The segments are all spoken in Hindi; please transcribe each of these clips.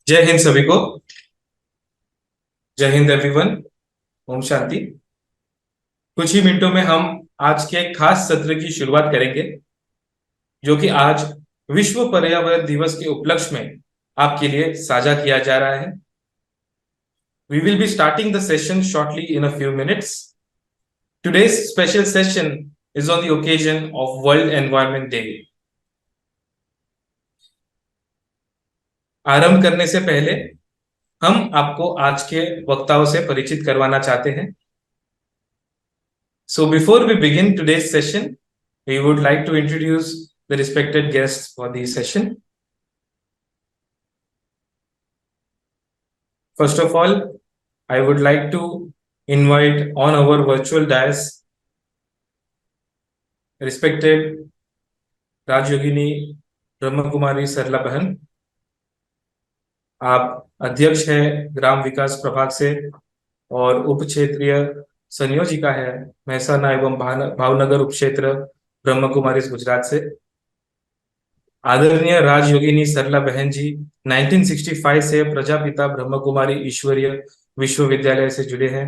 जय हिंद सभी को। जय हिंद एवरीवन। ओम शांति। कुछ ही मिनटों में हम आज के एक खास सत्र की शुरुआत करेंगे, जो कि आज विश्व पर्यावरण दिवस के उपलक्ष्य में आपके लिए साझा किया जा रहा है। We will be starting the session shortly in a few minutes. Today's special session is on the occasion of World Environment Day. आरंभ करने से पहले हम आपको आज के वक्ताओं से परिचित करवाना चाहते हैं। So before we begin today's session, we would like to introduce the respected guests for the session. First of all, I would like to invite on our virtual dais respected राजयोगिनी ब्रह्म कुमारी सरला बहन। आप अध्यक्ष है ग्राम विकास प्रभाग से और उप क्षेत्रीय संयोजिका है महसाना एवं भावनगर उप क्षेत्र ब्रह्म कुमारी गुजरात से। आदरणीय राजयोगिनी सरला बहन जी 1965 से प्रजापिता ब्रह्म कुमारी ईश्वरीय विश्वविद्यालय से जुड़े हैं।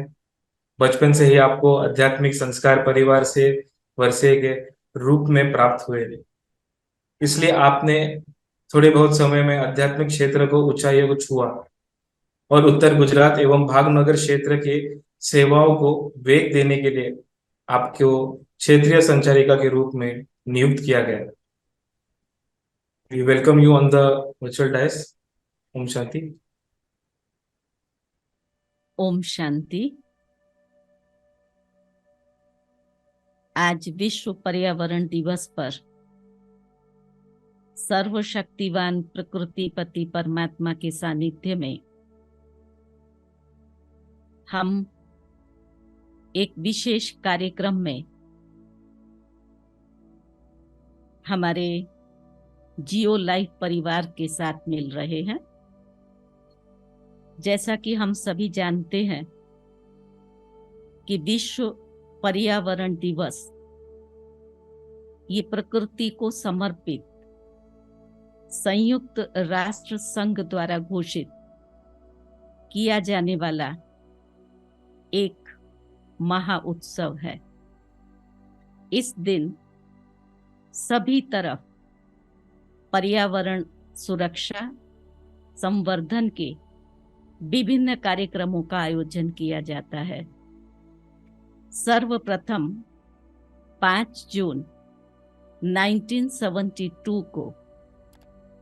बचपन से ही आपको आध्यात्मिक संस्कार परिवार से वर्षे के रूप में प्राप्त हुए, इसलिए आपने थोड़े बहुत समय में आध्यात्मिक क्षेत्र को ऊंचाइयों को छुआ और उत्तर गुजरात एवं भावनगर क्षेत्र के सेवाओं को वेग देने के लिए आपको क्षेत्रीय संचारिका के रूप में नियुक्त किया गया। We welcome you on the virtual dais. Om Shanti. Om Shanti. आज विश्व पर्यावरण दिवस पर सर्वशक्तिवान प्रकृतिपति परमात्मा के सानिध्य में हम एक विशेष कार्यक्रम में हमारे जियो लाइफ परिवार के साथ मिल रहे हैं। जैसा कि हम सभी जानते हैं कि विश्व पर्यावरण दिवस ये प्रकृति को समर्पित संयुक्त राष्ट्र संघ द्वारा घोषित किया जाने वाला एक महा उत्सव है। इस दिन सभी तरफ पर्यावरण सुरक्षा संवर्धन के विभिन्न कार्यक्रमों का आयोजन किया जाता है। सर्वप्रथम 5 जून 1972 को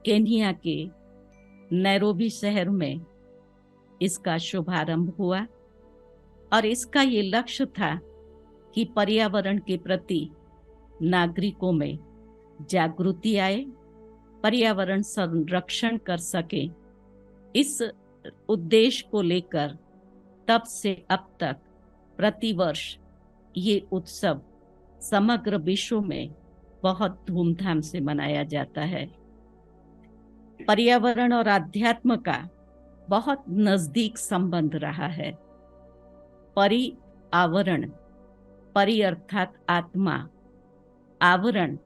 केन्या के नैरोबी शहर में इसका शुभारंभ हुआ और इसका ये लक्ष्य था कि पर्यावरण के प्रति नागरिकों में जागृति आए, पर्यावरण संरक्षण कर सके। इस उद्देश्य को लेकर तब से अब तक प्रतिवर्ष ये उत्सव समग्र विश्व में बहुत धूमधाम से मनाया जाता है। पर्यावरण और आध्यात्म का बहुत नजदीक संबंध रहा है। आवरण, परि अर्थात आत्मा, आवरण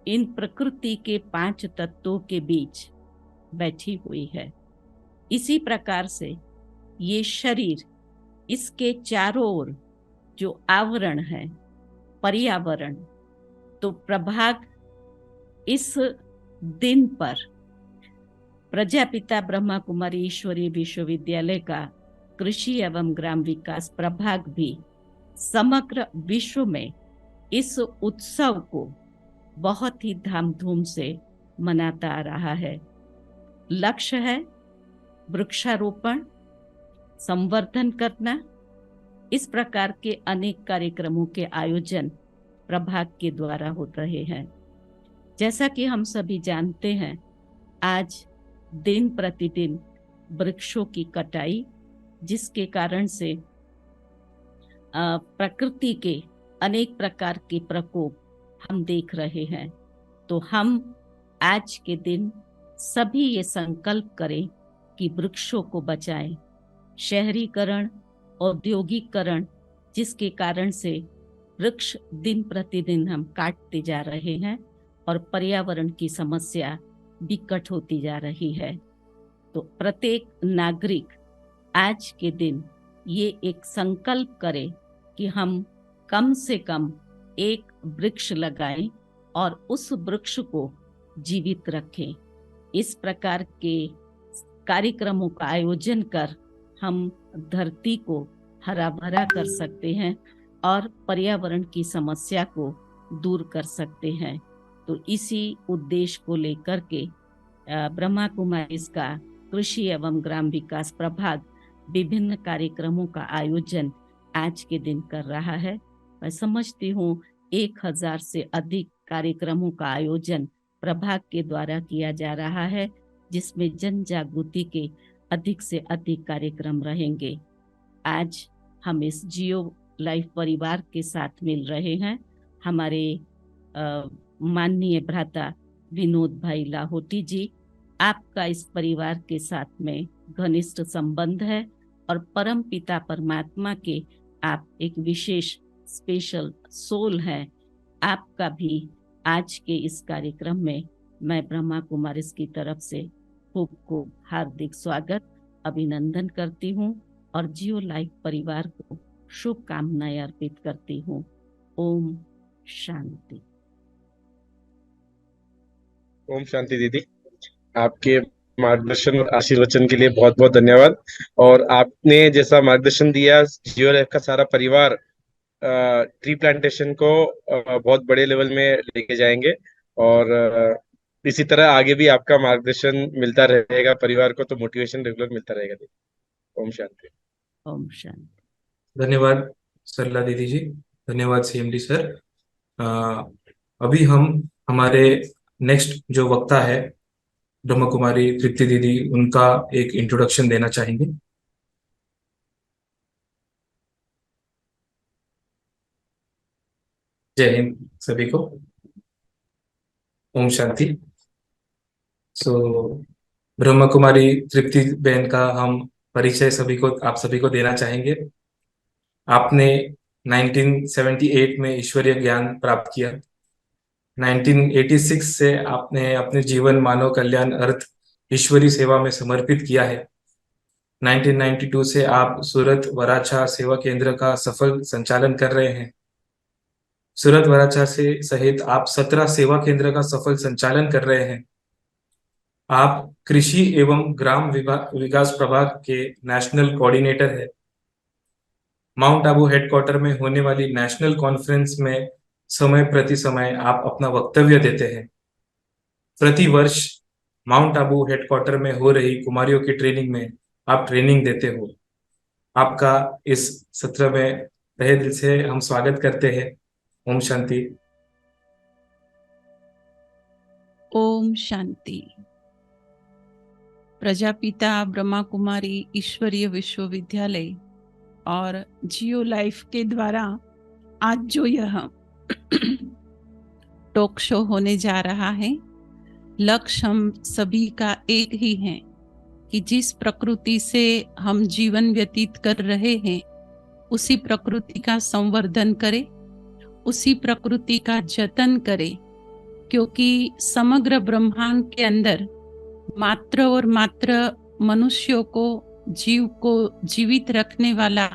इन प्रकृति के 5 तत्वों के बीच बैठी हुई है। इसी प्रकार से ये शरीर, इसके चारों ओर जो आवरण है पर्यावरण, तो प्रभाग इस दिन पर प्रजापिता ब्रह्मा कुमारी ईश्वरीय विश्वविद्यालय का कृषि एवं ग्राम विकास प्रभाग भी समग्र विश्व में इस उत्सव को बहुत ही धामधूम से मनाता आ रहा है। लक्ष्य है वृक्षारोपण, संवर्धन करना। इस प्रकार के अनेक कार्यक्रमों के आयोजन प्रभाग के द्वारा हो रहे हैं। जैसा कि हम सभी जानते हैं, आज दिन प्रतिदिन वृक्षों की कटाई, जिसके कारण से प्रकृति के अनेक प्रकार के प्रकोप हम देख रहे हैं। तो हम आज के दिन सभी ये संकल्प करें कि वृक्षों को बचाएं। शहरीकरण, औद्योगिकरण, जिसके कारण से वृक्ष दिन प्रतिदिन हम काटते जा रहे हैं और पर्यावरण की समस्या विकट होती जा रही है। तो प्रत्येक नागरिक आज के दिन ये एक संकल्प करे कि हम कम से कम एक वृक्ष लगाएं और उस वृक्ष को जीवित रखें। इस प्रकार के कार्यक्रमों का आयोजन कर हम धरती को हरा भरा कर सकते हैं और पर्यावरण की समस्या को दूर कर सकते हैं। तो इसी उद्देश्य को लेकर के ब्रह्मा कुमारीज का कृषि एवं ग्राम विकास प्रभाग विभिन्न कार्यक्रमों का आयोजन आज के दिन कर रहा है। मैं समझती हूँ 1000 से अधिक कार्यक्रमों का आयोजन प्रभाग के द्वारा किया जा रहा है, जिसमें जन जागृति के अधिक से अधिक कार्यक्रम रहेंगे। आज हम इस जियो लाइफ परिवार के साथ मिल रहे हैं। हमारे माननीय भ्राता विनोद भाई लाहोटी जी, आपका इस परिवार के साथ में घनिष्ठ संबंध है और परम पिता परमात्मा के आप एक विशेष स्पेशल सोल हैं। आपका भी आज के इस कार्यक्रम में मैं ब्रह्मा कुमारीज की तरफ से खूब खूब हार्दिक स्वागत अभिनंदन करती हूँ और जियो लाइफ परिवार को शुभकामनाएं अर्पित करती हूँ। ओम शांति। ओम शांति दीदी, आपके मार्गदर्शन और आशीर्वचन के लिए बहुत बहुत धन्यवाद। और आपने जैसा मार्गदर्शन दिया, जियो लाइफ का सारा परिवार ट्री प्लांटेशन को बहुत बड़े लेवल में लेके जाएंगे और इसी तरह आगे भी आपका मार्गदर्शन मिलता रहेगा परिवार को, तो मोटिवेशन रेगुलर मिलता रहेगा दीदी। ओम शांति। ओम शांति। धन्यवाद सरला दीदी जी, धन्यवाद सीएमडी सर। अभी हम हमारे नेक्स्ट जो वक्ता है ब्रह्म कुमारी तृप्ति दीदी, उनका एक इंट्रोडक्शन देना चाहेंगे। जय हिंद सभी को, ओम शांति। ब्रह्म कुमारी तृप्ति बहन का हम परिचय आप सभी को देना चाहेंगे। आपने 1978 में ईश्वरीय ज्ञान प्राप्त किया। 1986 से आपने अपने जीवन मानव कल्याण अर्थ ईश्वरी सेवा में समर्पित किया है। 1992 से आप सूरत वराछा सेवा केंद्र का सफल संचालन कर रहे हैं। सूरत वराछा से सहित आप 17 सेवा केंद्र का सफल संचालन कर रहे हैं। आप कृषि एवं ग्राम विकास प्रभाग के नेशनल कोऑर्डिनेटर है। माउंट आबू हेडक्वार्टर में होने वाली नेशनल कॉन्फ्रेंस में समय प्रति समय आप अपना वक्तव्य देते हैं। प्रति वर्ष माउंट आबू हेडक्वार्टर में हो रही कुमारियों की ट्रेनिंग में आप ट्रेनिंग देते हो। आपका इस सत्र में तहे दिल से हम स्वागत करते हैं। ओम शांति। ओम शांति। प्रजापिता ब्रह्मा कुमारी ईश्वरीय विश्वविद्यालय और जियो लाइफ के द्वारा आज जो यह टॉक शो होने जा रहा है, लक्ष्य हम सभी का एक ही है कि जिस प्रकृति से हम जीवन व्यतीत कर रहे हैं उसी प्रकृति का संवर्धन करें, उसी प्रकृति का जतन करें, क्योंकि समग्र ब्रह्मांड के अंदर मात्र और मात्र मनुष्यों को, जीव को जीवित रखने वाला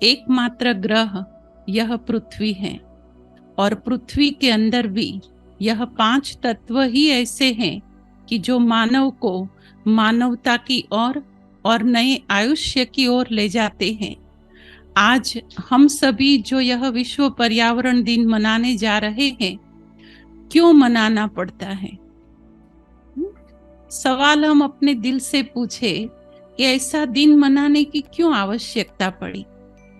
एकमात्र ग्रह यह पृथ्वी है। और पृथ्वी के अंदर भी यह 5 तत्व ही ऐसे हैं कि जो मानव को मानवता की ओर और नए आयुष्य की ओर ले जाते हैं। आज हम सभी जो यह विश्व पर्यावरण दिन मनाने जा रहे हैं, क्यों मनाना पड़ता है? सवाल हम अपने दिल से पूछे कि ऐसा दिन मनाने की क्यों आवश्यकता पड़ी?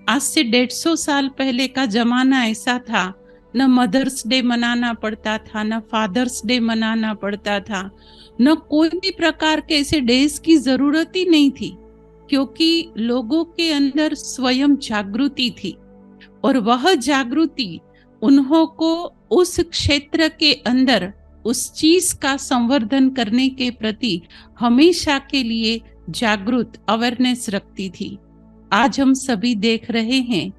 आज से 150 साल पहले का जमाना ऐसा था, न मदर्स डे मनाना पड़ता था, न फादर्स डे मनाना पड़ता था, न कोई भी प्रकार के ऐसे डेज की जरूरत ही नहीं थी, क्योंकि लोगों के अंदर स्वयं जागृति थी और वह जागृति उन्हों को उस क्षेत्र के अंदर उस चीज का संवर्धन करने के प्रति हमेशा के लिए जागृत अवेयरनेस रखती थी। आज हम सभी देख रहे हैं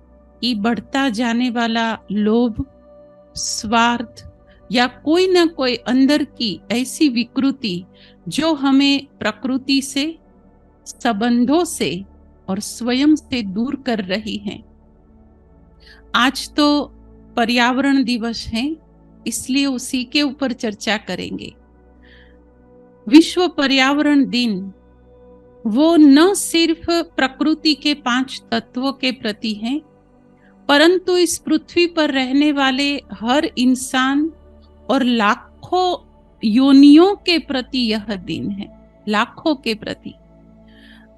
कि बढ़ता जाने वाला लोभ, स्वार्थ या कोई ना कोई अंदर की ऐसी विकृति जो हमें प्रकृति से, संबंधों से और स्वयं से दूर कर रही हैं। आज तो पर्यावरण दिवस है, इसलिए उसी के ऊपर चर्चा करेंगे। विश्व पर्यावरण दिन वो न सिर्फ प्रकृति के 5 तत्वों के प्रति है, परंतु इस पृथ्वी पर रहने वाले हर इंसान और लाखों योनियों के प्रति यह दिन है, लाखों के प्रति।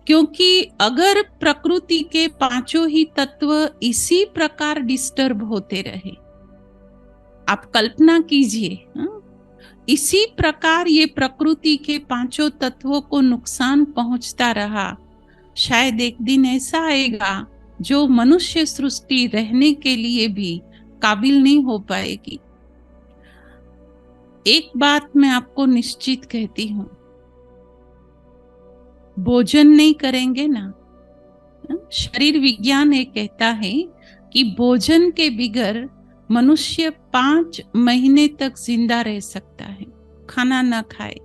क्योंकि अगर प्रकृति के 5 ही तत्व इसी प्रकार डिस्टर्ब होते रहे, आप कल्पना कीजिए, इसी प्रकार ये प्रकृति के 5 तत्वों को नुकसान पहुंचता रहा, शायद एक दिन ऐसा आएगा जो मनुष्य सृष्टि रहने के लिए भी काबिल नहीं हो पाएगी। एक बात मैं आपको निश्चित कहती हूं, भोजन नहीं करेंगे ना, शरीर विज्ञान ये कहता है कि भोजन के बिगर मनुष्य 5 महीने तक जिंदा रह सकता है, खाना ना खाए।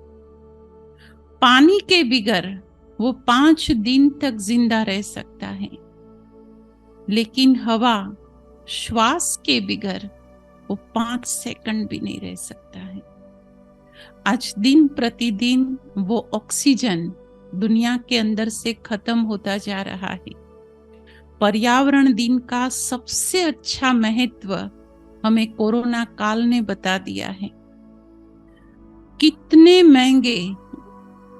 पानी के बिगर वो 5 दिन तक जिंदा रह सकता है, लेकिन हवा, श्वास के बिगर वो 5 सेकंड भी नहीं रह सकता है। आज दिन प्रतिदिन वो ऑक्सीजन दुनिया के अंदर से खत्म होता जा रहा है। पर्यावरण दिन का सबसे अच्छा महत्व हमें कोरोना काल ने बता दिया है। कितने महंगे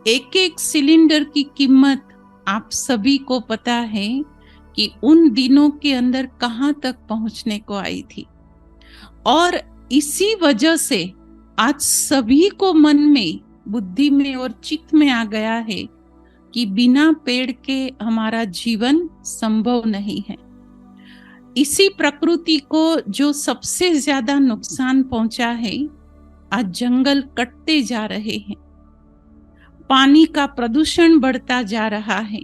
एक एक सिलेंडर की कीमत आप सभी को पता है कि उन दिनों के अंदर कहां तक पहुंचने को आई थी। और इसी वजह से आज सभी को मन में, बुद्धि में और चित्त में आ गया है कि बिना पेड़ के हमारा जीवन संभव नहीं है। इसी प्रकृति को जो सबसे ज्यादा नुकसान पहुंचा है, आज जंगल कटते जा रहे हैं, पानी का प्रदूषण बढ़ता जा रहा है,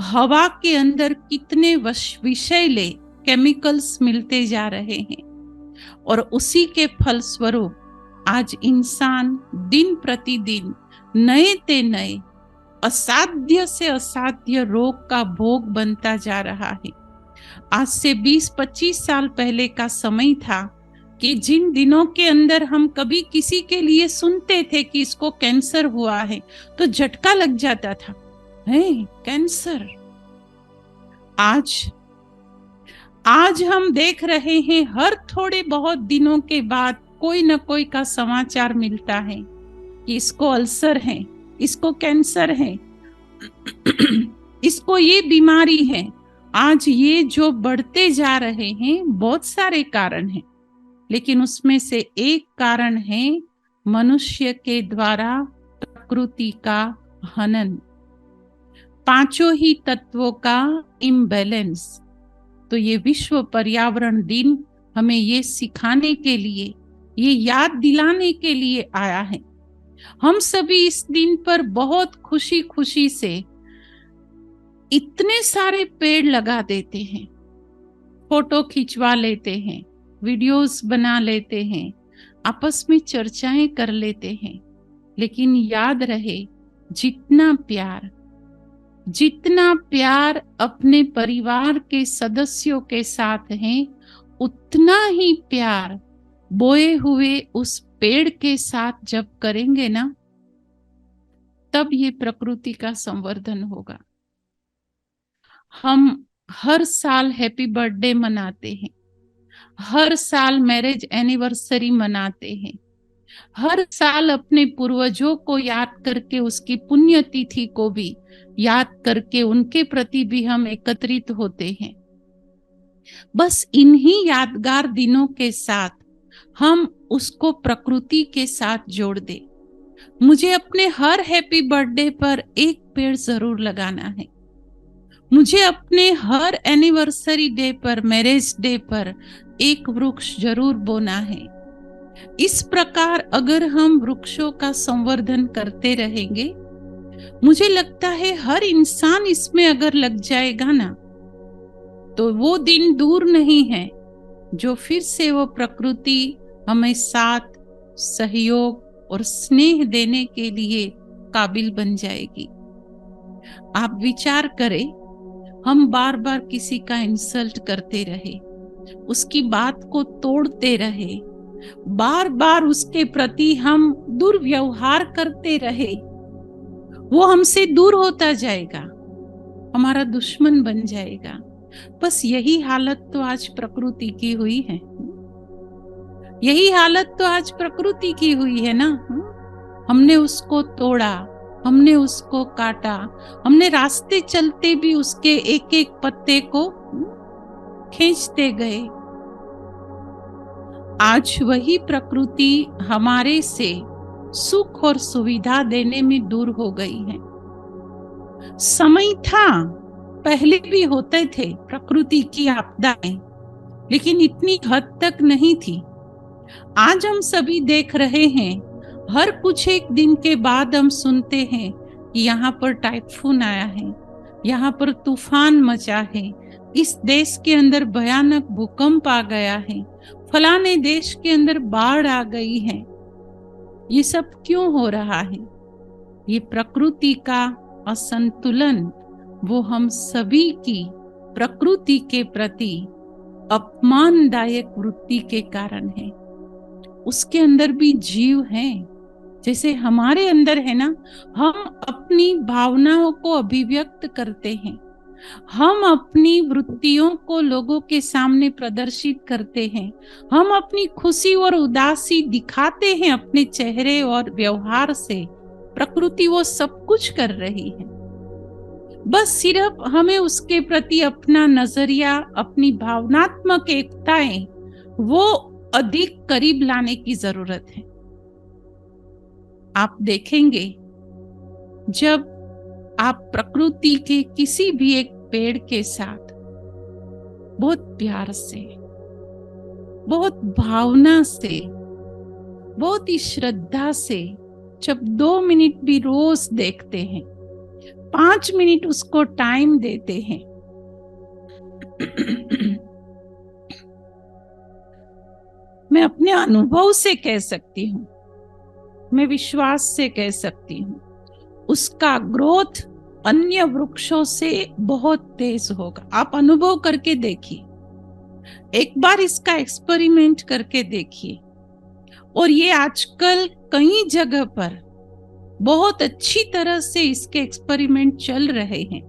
हवा के अंदर कितने विषैले केमिकल्स मिलते जा रहे हैं, और उसी के फलस्वरूप आज इंसान दिन प्रतिदिन नए ते नए असाध्य से असाध्य रोग का भोग बनता जा रहा है। आज से 20-25 साल पहले का समय था कि जिन दिनों के अंदर हम कभी किसी के लिए सुनते थे कि इसको कैंसर हुआ है तो झटका लग जाता था, है कैंसर। आज हम देख रहे हैं, हर थोड़े बहुत दिनों के बाद कोई न कोई का समाचार मिलता है कि इसको अल्सर है, इसको कैंसर है, इसको ये बीमारी है। आज ये जो बढ़ते जा रहे हैं, बहुत सारे कारण हैं, लेकिन उसमें से एक कारण है मनुष्य के द्वारा प्रकृति का हनन, 5 ही तत्वों का इम्बैलेंस। तो ये विश्व पर्यावरण दिन हमें ये सिखाने के लिए, ये याद दिलाने के लिए आया है। हम सभी इस दिन पर बहुत खुशी खुशी से इतने सारे पेड़ लगा देते हैं, फोटो खिंचवा लेते हैं, वीडियोस बना लेते हैं, आपस में चर्चाएं कर लेते हैं, लेकिन याद रहे जितना प्यार अपने परिवार के सदस्यों के साथ है, उतना ही प्यार बोए हुए उस पेड़ के साथ जब करेंगे ना, तब ये प्रकृति का संवर्धन होगा। हम हर साल हैप्पी बर्थडे मनाते हैं, हर साल मैरिज एनिवर्सरी मनाते हैं, हर साल अपने पूर्वजों को याद करके, उसकी पुण्यतिथि को भी याद करके उनके प्रति भी हम एकत्रित होते हैं। बस इन्हीं यादगार दिनों के साथ हम उसको प्रकृति के साथ जोड़ दे। मुझे अपने हर हैप्पी बर्थडे पर एक पेड़ जरूर लगाना है, मुझे अपने हर एनिवर्सरी डे पर, मैरिज डे पर एक वृक्ष जरूर बोना है। इस प्रकार अगर हम वृक्षों का संवर्धन करते रहेंगे, मुझे लगता है हर इंसान इसमें अगर लग जाएगा ना, तो वो दिन दूर नहीं है जो फिर से वो प्रकृति हमें साथ, सहयोग और स्नेह देने के लिए काबिल बन जाएगी। आप विचार करें, हम बार बार किसी का इंसल्ट करते रहे, उसकी बात को तोड़ते रहे, बार बार उसके प्रति हम दुर्व्यवहार करते रहे, वो हमसे दूर होता जाएगा, हमारा दुश्मन बन जाएगा। बस यही हालत तो आज प्रकृति की हुई है। यही हालत तो आज प्रकृति की हुई है ना। हमने उसको तोड़ा, हमने उसको काटा, हमने रास्ते चलते भी उसके एक एक पत्ते को खींचते गए। आज वही प्रकृति हमारे से सुख और सुविधा देने में दूर हो गई है। समय था, पहले भी होते थे प्रकृति की आपदाएं, लेकिन इतनी हद तक नहीं थी। आज हम सभी देख रहे हैं, हर कुछ एक दिन के बाद हम सुनते हैं कि यहाँ पर टाइफून आया है, यहाँ पर तूफान मचा है, इस देश के अंदर भयानक भूकंप आ गया है, फलाने देश के अंदर बाढ़ आ गई है। ये सब क्यों हो रहा है? ये प्रकृति का असंतुलन, वो हम सभी की प्रकृति के प्रति अपमानदायक वृत्ति के कारण है। उसके अंदर भी जीव है, जैसे हमारे अंदर है ना। हम अपनी भावनाओं को अभिव्यक्त करते हैं, हम अपनी वृत्तियों को लोगों के सामने प्रदर्शित करते हैं, हम अपनी खुशी और उदासी दिखाते हैं अपने चेहरे और व्यवहार से। प्रकृति वो सब कुछ कर रही है, बस सिर्फ हमें उसके प्रति अपना नजरिया, अपनी भावनात्मक एकताएं वो अधिक करीब लाने की जरूरत है। आप देखेंगे, जब आप प्रकृति के किसी भी एक पेड़ के साथ बहुत प्यार से, बहुत भावना से, बहुत ही श्रद्धा से जब 2 मिनट भी रोज देखते हैं, 5 मिनट उसको टाइम देते हैं, मैं अपने अनुभव से कह सकती हूँ, मैं विश्वास से कह सकती हूँ, उसका ग्रोथ अन्य वृक्षों से बहुत तेज होगा। आप अनुभव करके देखिए, एक बार इसका एक्सपेरिमेंट करके देखिए। और ये आजकल कई जगह पर बहुत अच्छी तरह से इसके एक्सपेरिमेंट चल रहे हैं।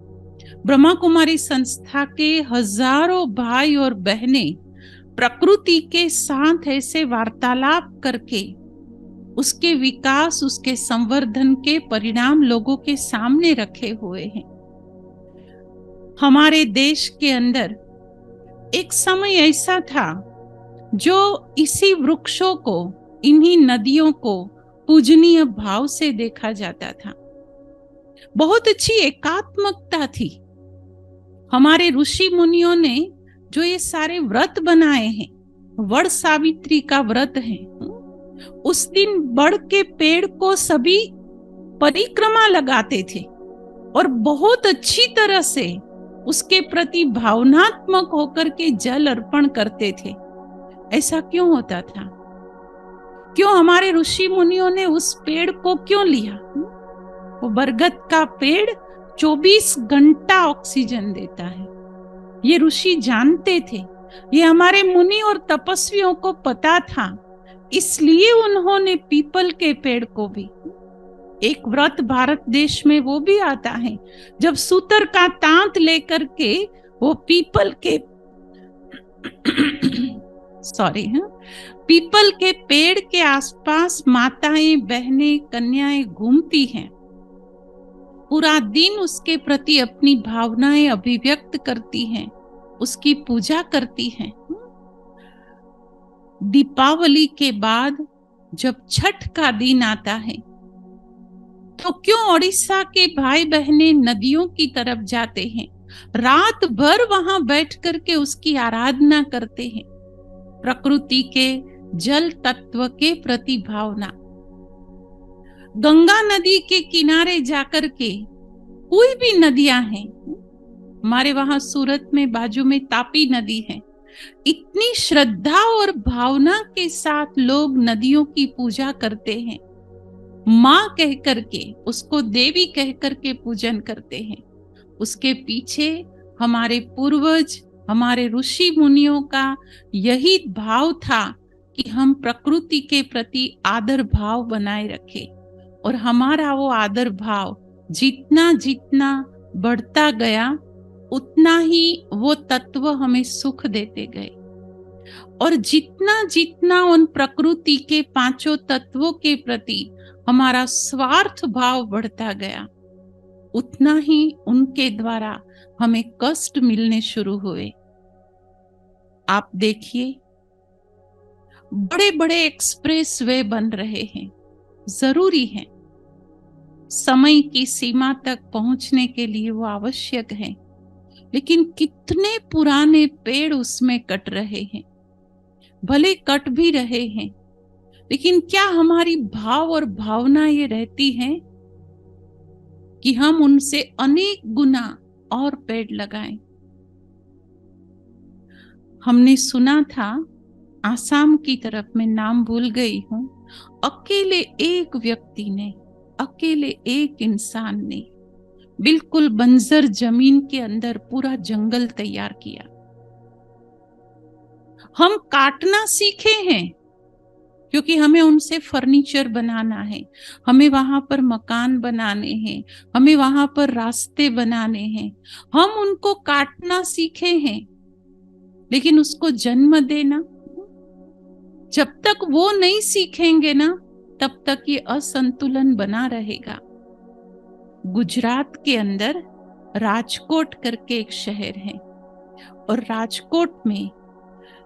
ब्रह्मा कुमारी संस्था के हजारों भाई और बहनें प्रकृति के साथ ऐसे वार्तालाप करके उसके विकास, उसके संवर्धन के परिणाम लोगों के सामने रखे हुए हैं। हमारे देश के अंदर एक समय ऐसा था जो इसी वृक्षों को, इन्हीं नदियों को पूजनीय भाव से देखा जाता था। बहुत अच्छी एकात्मकता थी। हमारे ऋषि मुनियों ने जो ये सारे व्रत बनाए हैं, वड़ सावित्री का व्रत है, उस दिन बड़ के पेड़ को सभी परिक्रमा लगाते थे और बहुत अच्छी तरह से उसके प्रति भावनात्मक होकर के जल अर्पण करते थे। ऐसा क्यों होता था? क्यों हमारे ऋषि मुनियों ने उस पेड़ को क्यों लिया? वो बरगद का पेड़ 24 घंटा ऑक्सीजन देता है, ये ऋषि जानते थे, ये हमारे मुनि और तपस्वियों को पता था। इसलिए उन्होंने पीपल के पेड़ को भी, एक व्रत भारत देश में वो भी आता है, जब सूतर का तांत लेकर के वो पीपल के पीपल के पेड़ के आसपास माताएं, बहनें, कन्याएं घूमती हैं, पूरा दिन उसके प्रति अपनी भावनाएं अभिव्यक्त करती हैं, उसकी पूजा करती हैं। दीपावली के बाद जब छठ का दिन आता है, तो क्यों ओडिशा के भाई बहनें नदियों की तरफ जाते हैं, रात भर वहां बैठ करके उसकी आराधना करते हैं, प्रकृति के जल तत्व के प्रति भावना। गंगा नदी के किनारे जाकर के, कोई भी नदियां हैं, हमारे वहां सूरत में बाजू में तापी नदी है, इतनी श्रद्धा और भावना के साथ लोग नदियों की पूजा करते हैं। माँ कह करके, उसको देवी कह करके पूजन करते हैं। उसके पीछे हमारे पूर्वज, हमारे ऋषि मुनियों का यही भाव था कि हम प्रकृति के प्रति आदर भाव बनाए रखें, और हमारा वो आदर भाव जितना जितना बढ़ता गया उतना ही वो तत्व हमें सुख देते गए, और जितना जितना उन प्रकृति के पांचों तत्वों के प्रति हमारा स्वार्थ भाव बढ़ता गया उतना ही उनके द्वारा हमें कष्ट मिलने शुरू हुए। आप देखिए, बड़े बड़े एक्सप्रेस वे बन रहे हैं, जरूरी है, समय की सीमा तक पहुंचने के लिए वो आवश्यक है, लेकिन कितने पुराने पेड़ उसमें कट रहे हैं। भले कट भी रहे हैं, लेकिन क्या हमारी भाव और भावना ये रहती है कि हम उनसे अनेक गुना और पेड़ लगाएं। हमने सुना था, आसाम की तरफ, मैं नाम भूल गई हूं, अकेले एक व्यक्ति ने, अकेले एक इंसान ने बिल्कुल बंजर जमीन के अंदर पूरा जंगल तैयार किया। हम काटना सीखे हैं क्योंकि हमें उनसे फर्नीचर बनाना है, हमें वहां पर मकान बनाने हैं, हमें वहां पर रास्ते बनाने हैं। हम उनको काटना सीखे हैं, लेकिन उसको जन्म देना, जब तक वो नहीं सीखेंगे ना, तब तक ये असंतुलन बना रहेगा। गुजरात के अंदर राजकोट करके एक शहर है, और राजकोट में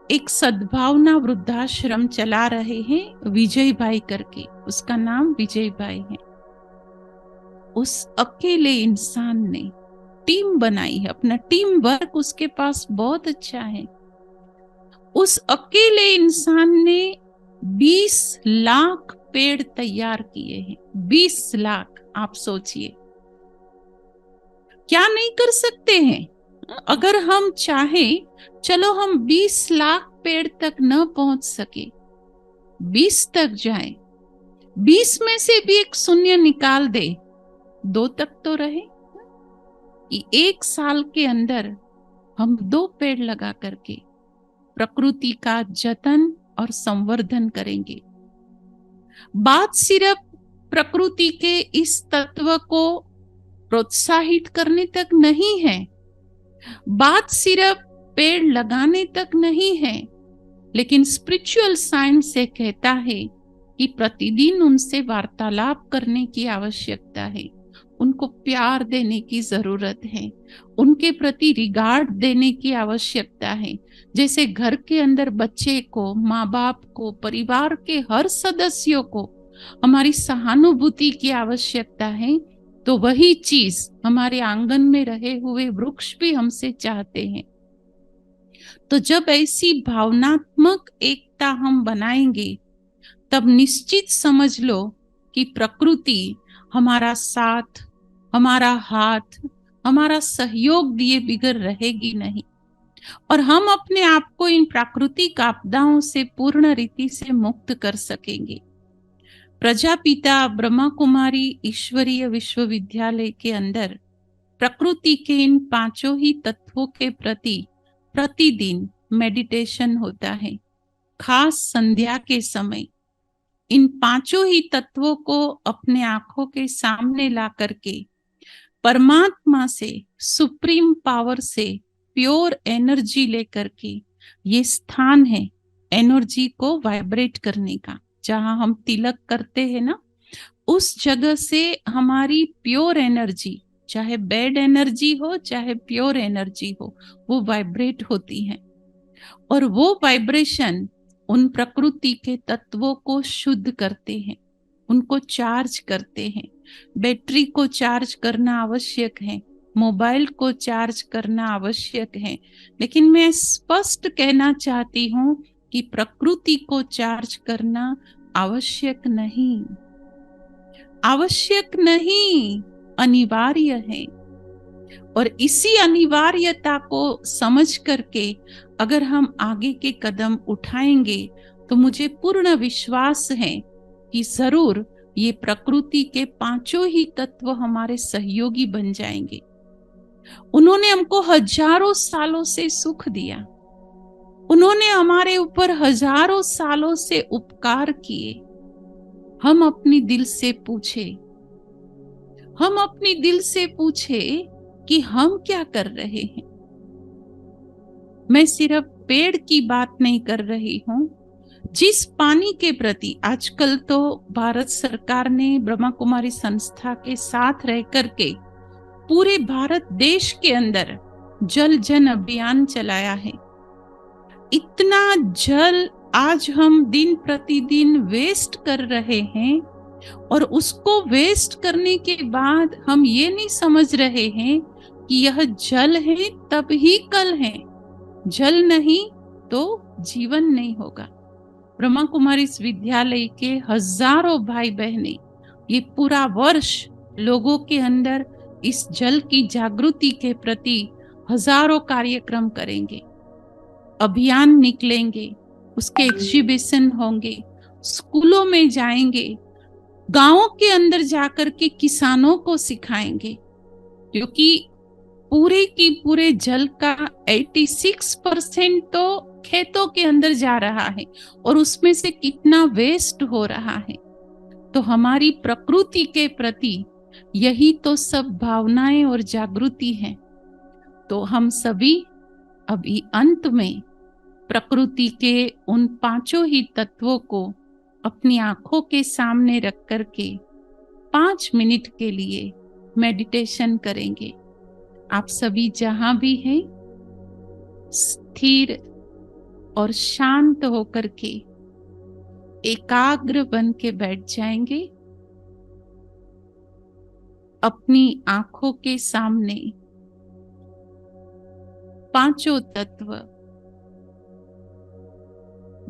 एक सद्भावना वृद्धाश्रम चला रहे हैं विजय भाई करके, उसका नाम विजय भाई है। उस अकेले इंसान ने टीम बनाई है, अपना टीम वर्क उसके पास बहुत अच्छा है। उस अकेले इंसान ने 20 लाख पेड़ तैयार किए हैं। 20 लाख, आप सोचिए, क्या नहीं कर सकते हैं? अगर हम चाहें, चलो हम 20 लाख पेड़ तक न पहुंच सके, 20 तक जाए, 20 में से भी एक शून्य निकाल दे, 2 तक तो रहे। कि 1 साल के अंदर हम 2 पेड़ लगा करके प्रकृति का जतन और संवर्धन करेंगे। बात सिर्फ प्रकृति के इस तत्व को प्रोत्साहित करने तक नहीं है, बात सिर्फ पेड़ लगाने तक नहीं है, लेकिन स्पिरिचुअल साइंस से कहता है कि प्रतिदिन उनसे वार्तालाप करने की आवश्यकता है, उनको प्यार देने की जरूरत है, उनके प्रति रिगार्ड देने की आवश्यकता है। जैसे घर के अंदर बच्चे को, माँ बाप को, परिवार के हर सदस्यों को हमारी सहानुभूति की आवश्यकता है, तो वही चीज हमारे आंगन में रहे हुए वृक्ष भी हमसे चाहते हैं। तो जब ऐसी भावनात्मक एकता हम बनाएंगे, तब निश्चित समझ लो कि प्रकृति हमारा साथ, हमारा हाथ, हमारा सहयोग दिए बिगड़ रहेगी नहीं, और हम अपने आप को इन प्राकृतिक आपदाओं से पूर्ण रीति से मुक्त कर सकेंगे। प्रजापिता ब्रह्मा कुमारी ईश्वरीय विश्वविद्यालय के अंदर प्रकृति के इन 5 ही तत्वों के प्रति प्रतिदिन मेडिटेशन होता है। खास संध्या के समय इन 5 ही तत्वों को अपने आंखों के सामने ला करके परमात्मा से, सुप्रीम पावर से प्योर एनर्जी लेकर के, ये स्थान है एनर्जी को वाइब्रेट करने का, जहां हम तिलक करते हैं ना, उस जगह से हमारी प्योर एनर्जी, चाहे बैड एनर्जी हो चाहे प्योर एनर्जी हो, वो वाइब्रेट होती है, और वो वाइब्रेशन उन प्रकृति के तत्वों को शुद्ध करते हैं, उनको चार्ज करते हैं। बैटरी को चार्ज करना आवश्यक है, मोबाइल को चार्ज करना आवश्यक है, लेकिन मैं स्पष्ट कहना चाहती हूँ कि प्रकृति को चार्ज करना आवश्यक नहीं, आवश्यक नहीं, अनिवार्य है। और इसी अनिवार्यता को समझ करके अगर हम आगे के कदम उठाएंगे, तो मुझे पूर्ण विश्वास है कि जरूर ये प्रकृति के पांचों ही तत्व हमारे सहयोगी बन जाएंगे। उन्होंने हमको हजारों सालों से सुख दिया, उन्होंने हमारे ऊपर हजारों सालों से उपकार किए। हम अपनी दिल से पूछे कि हम क्या कर रहे हैं। मैं सिर्फ पेड़ की बात नहीं कर रही हूं। जिस पानी के प्रति आजकल तो भारत सरकार ने ब्रह्मा कुमारी संस्था के साथ रह करके पूरे भारत देश के अंदर जल जन अभियान चलाया है। इतना जल आज हम दिन प्रतिदिन वेस्ट कर रहे हैं, और उसको वेस्ट करने के बाद हम ये नहीं समझ रहे हैं कि यह जल है तब ही कल है, जल नहीं तो जीवन नहीं होगा। ब्रह्मा कुमारी विद्यालय के हजारों भाई बहनें ये पूरा वर्ष लोगों के अंदर इस जल की जागृति के प्रति हजारों कार्यक्रम करेंगे, अभियान निकलेंगे, उसके एग्जीबिशन होंगे, स्कूलों में जाएंगे, गांवों के अंदर जाकर के किसानों को सिखाएंगे, क्योंकि पूरे की पूरे जल का 86% तो खेतों के अंदर जा रहा है, और उसमें से कितना वेस्ट हो रहा है। तो हमारी प्रकृति के प्रति यही तो सब भावनाएं और जागृति है। तो हम सभी अभी अंत में प्रकृति के उन पांचों ही तत्वों को अपनी आंखों के सामने रख करके 5 मिनट के लिए मेडिटेशन करेंगे। आप सभी जहां भी हैं, स्थिर और शांत होकर के एकाग्र बन के बैठ जाएंगे। अपनी आंखों के सामने पांचों तत्व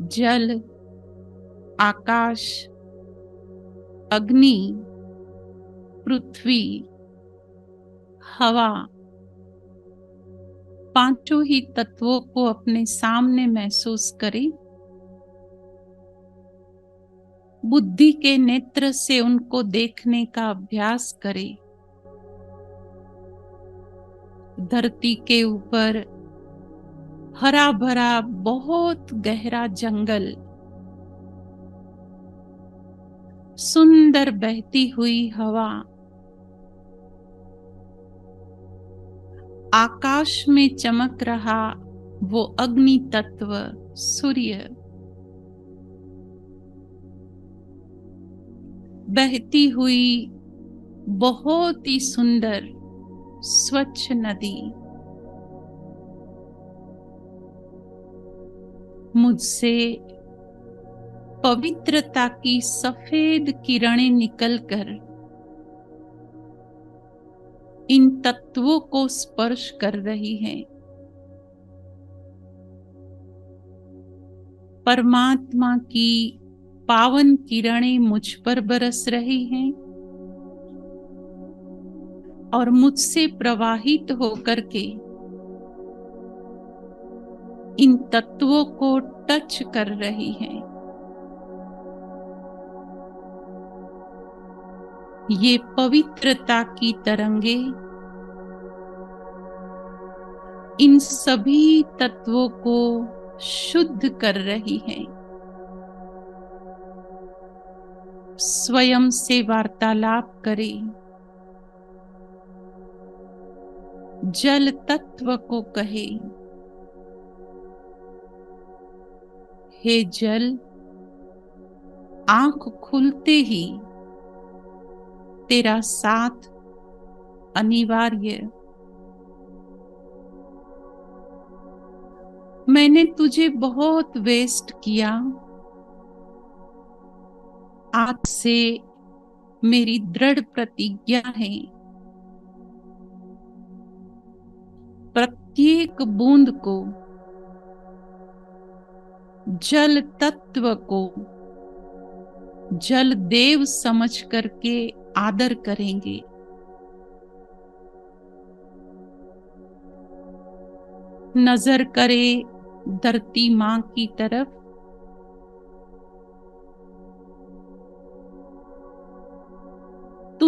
जल, आकाश, अग्नि, पृथ्वी, हवा, पांचों ही तत्वों को अपने सामने महसूस करें। बुद्धि के नेत्र से उनको देखने का अभ्यास करें। धरती के ऊपर हरा भरा बहुत गहरा जंगल, सुंदर बहती हुई हवा, आकाश में चमक रहा वो अग्नि तत्व सूर्य, बहती हुई बहुत ही सुंदर स्वच्छ नदी, मुझसे पवित्रता की सफेद किरणें निकलकर इन तत्वों को स्पर्श कर रही हैं। परमात्मा की पावन किरणें मुझ पर बरस रही हैं और मुझसे प्रवाहित होकर के इन तत्वों को टच कर रही हैं। ये पवित्रता की तरंगे इन सभी तत्वों को शुद्ध कर रही हैं। स्वयं से वार्तालाप करें। जल तत्व को कहे, हे जल, आंख खुलते ही तेरा साथ अनिवार्य। मैंने तुझे बहुत वेस्ट किया, आज से मेरी दृढ़ प्रतिज्ञा है, प्रत्येक बूंद को, जल तत्व को जल देव समझ करके आदर करेंगे। नजर करे धरती मां की तरफ।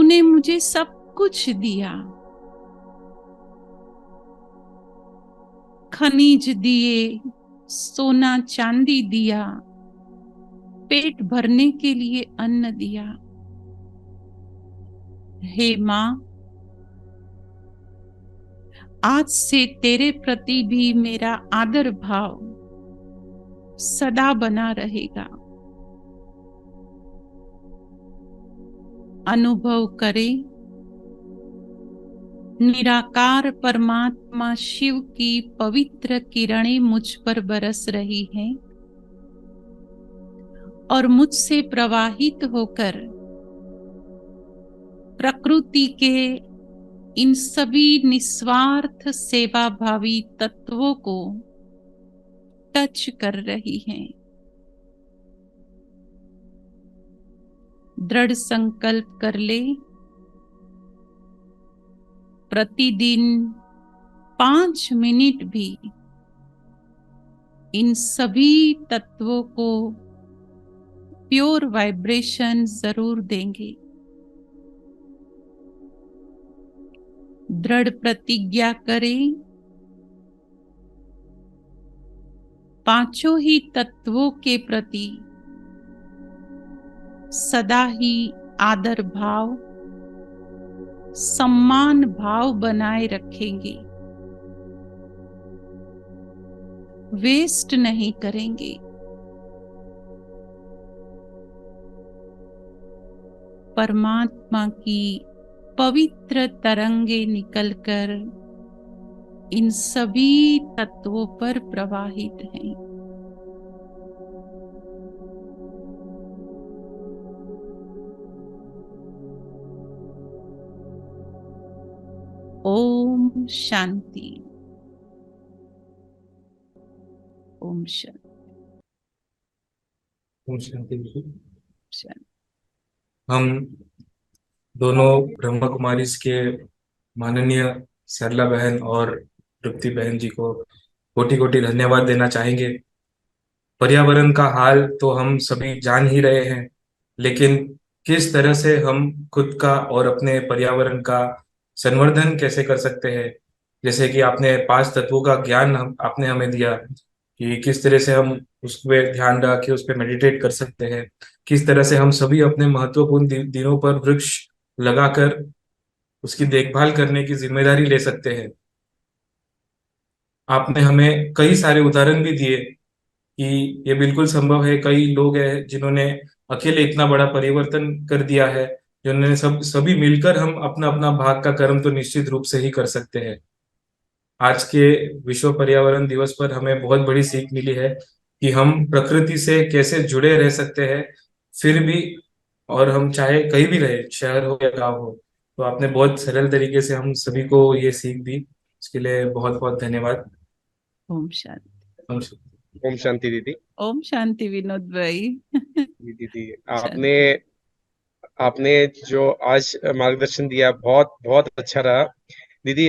तूने मुझे सब कुछ दिया, खनिज दिए, सोना चांदी दिया, पेट भरने के लिए अन्न दिया। हे माँ, आज से तेरे प्रति भी मेरा आदर भाव सदा बना रहेगा। अनुभव करे निराकार परमात्मा शिव की पवित्र किरणें मुझ पर बरस रही हैं और मुझसे प्रवाहित होकर प्रकृति के इन सभी निस्वार्थ सेवा भावी तत्वों को टच कर रही हैं। दृढ़ संकल्प कर ले, प्रतिदिन 5 मिनट भी इन सभी तत्वों को प्योर वाइब्रेशन जरूर देंगे। दृढ़ प्रतिज्ञा करें, पांचों ही तत्वों के प्रति सदा ही आदर भाव, सम्मान भाव बनाए रखेंगे, वेस्ट नहीं करेंगे। परमात्मा की पवित्र तरंगे निकलकर इन सभी तत्वों पर प्रवाहित हैं। ओम शांति। ओम शांति। ओम शांति जी। शांति। हम दोनों ब्रह्मा कुमारीज के माननीय सरला बहन और तृप्ति बहन जी को कोटि कोटि धन्यवाद देना चाहेंगे। पर्यावरण का हाल तो हम सभी जान ही रहे हैं, लेकिन किस तरह से हम खुद का और अपने पर्यावरण का संवर्धन कैसे कर सकते हैं, जैसे कि आपने 5 तत्वों का ज्ञान आपने हमें दिया कि किस तरह से हम उस पर ध्यान रख के उस पर मेडिटेट कर सकते हैं, किस तरह से हम सभी अपने महत्वपूर्ण दिनों पर वृक्ष लगाकर उसकी देखभाल करने की जिम्मेदारी ले सकते हैं। आपने हमें कई सारे उदाहरण भी दिए कि ये बिल्कुल संभव है। कई लोग हैं जिन्होंने अकेले इतना बड़ा परिवर्तन कर दिया है, जिन्होंने सभी मिलकर हम अपना अपना भाग का कर्म तो निश्चित रूप से ही कर सकते हैं। आज के विश्व पर्यावरण दिवस पर हमें बहुत बड़ी सीख मिली है कि हम प्रकृति से कैसे जुड़े रह सकते हैं फिर भी, और हम चाहे कहीं भी रहे, शहर हो या गांव हो। तो आपने बहुत सरल तरीके से हम सभी को ये सीख दी, इसके लिए बहुत बहुत धन्यवाद। ओम शांति। हम ओम शांति दीदी। ओम शांति विनोद भाई। दीदी आपने आपने जो आज मार्गदर्शन दिया बहुत बहुत अच्छा रहा। दीदी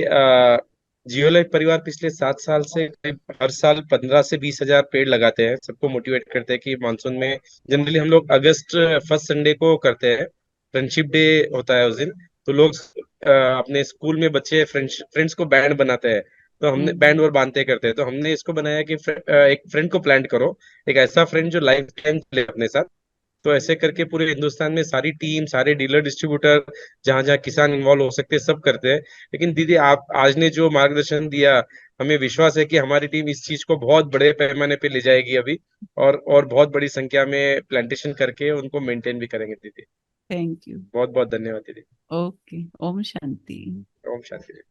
जियो लाइफ परिवार पिछले 7 साल से करीब हर साल 15 से 20 हजार पेड़ लगाते हैं। सबको मोटिवेट करते हैं कि मानसून में जनरली हम लोग अगस्त फर्स्ट संडे को करते हैं, फ्रेंडशिप डे होता है उस दिन। तो लोग अपने स्कूल में बच्चे फ्रेंड्स को बैंड बनाते हैं, तो हमने बैंड और बांधते करते हैं। तो हमने इसको बनाया कि एक फ्रेंड को प्लांट करो, एक ऐसा फ्रेंड जो लाइफ टाइम चले अपने साथ। तो ऐसे करके पूरे हिंदुस्तान में सारी टीम, सारे डीलर डिस्ट्रीब्यूटर, जहां जहां किसान इन्वॉल्व हो सकते हैं, सब करते हैं। लेकिन दीदी आप आज ने जो मार्गदर्शन दिया, हमें विश्वास है कि हमारी टीम इस चीज को बहुत बड़े पैमाने पे ले जाएगी अभी, और बहुत बड़ी संख्या में प्लांटेशन करके उनको मेंटेन भी करेंगे दीदी। Thank you. बहुत बहुत धन्यवाद दीदी। ओके। ओम शांति। ओम शांति।